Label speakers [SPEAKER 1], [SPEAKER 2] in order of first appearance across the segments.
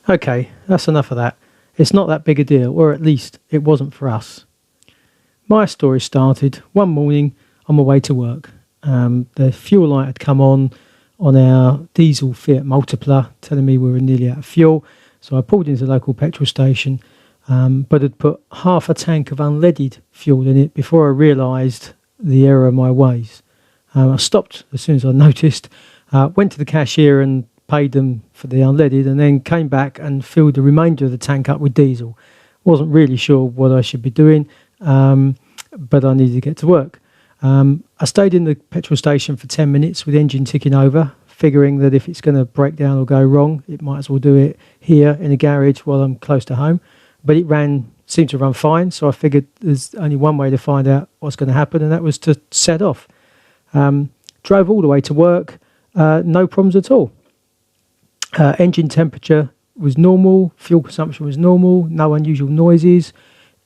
[SPEAKER 1] Okay, that's enough of that. It's not that big a deal, or at least it wasn't for us. My story started one morning on my way to work. The fuel light had come on our diesel Fiat Multipla, telling me we were nearly out of fuel. So I pulled into the local petrol station, but had put half a tank of unleaded fuel in it before I realised the error of my ways. I stopped as soon as I noticed, went to the cashier and paid them for the unleaded, and then came back and filled the remainder of the tank up with diesel. Wasn't really sure what I should be doing, but I needed to get to work. I stayed in the petrol station for 10 minutes with the engine ticking over, figuring that if it's going to break down or go wrong, it might as well do it here in the garage while I'm close to home. But it seemed to run fine, so I figured there's only one way to find out what's going to happen, and that was to set off. Drove all the way to work, no problems at all. Engine temperature was normal, fuel consumption was normal, no unusual noises.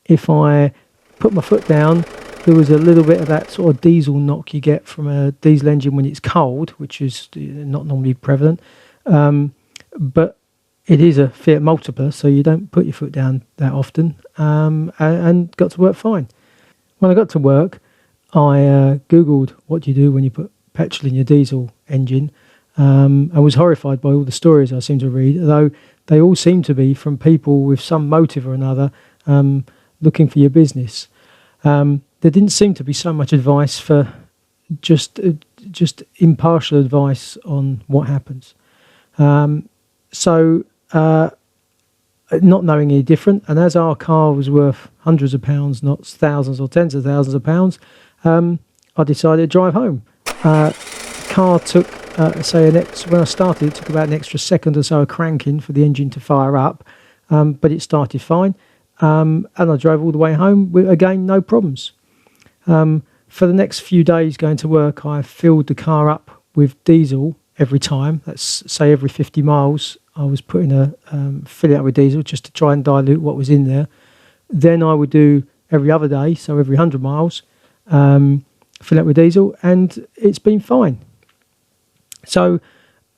[SPEAKER 1] If I put my foot down, there was a little bit of that sort of diesel knock you get from a diesel engine when it's cold, which is not normally prevalent. But it is a Fiat Multipla, so you don't put your foot down that often, and got to work fine. When I got to work, I Googled what do you do when you put petrol in your diesel engine. I was horrified by all the stories I seemed to read, although they all seem to be from people with some motive or another looking for your business. There didn't seem to be so much advice for just impartial advice on what happens. So not knowing any different, and as our car was worth hundreds of pounds, not thousands or tens of thousands of pounds, I decided to drive home. Car took, when I started, it took about an extra second or so of cranking for the engine to fire up, but it started fine, and I drove all the way home with, again, no problems. For the next few days going to work, I filled the car up with diesel every time. That's, say, every 50 miles, I was putting fill it up with diesel just to try and dilute what was in there. Then I would do every other day, so every 100 miles, fill it with diesel, and it's been fine. So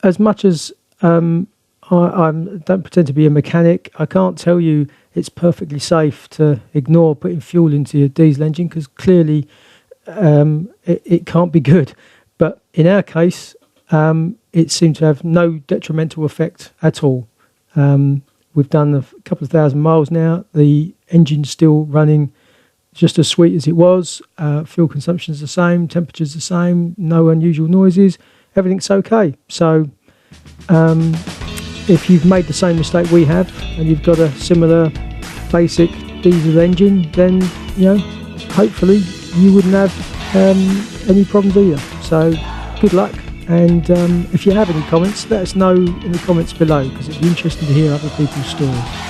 [SPEAKER 1] as much as I don't pretend to be a mechanic, I can't tell you it's perfectly safe to ignore putting fuel into your diesel engine, because clearly it can't be good. But in our case, it seemed to have no detrimental effect at all. We've done a couple of thousand miles now. The engine's still running just as sweet as it was. Fuel consumption's the same, temperature's the same, no unusual noises. Everything's okay. So if you've made the same mistake we have and you've got a similar basic diesel engine, then hopefully you wouldn't have any problems either. So good luck, and if you have any comments, let us know in the comments below, because it'd be interesting to hear other people's stories.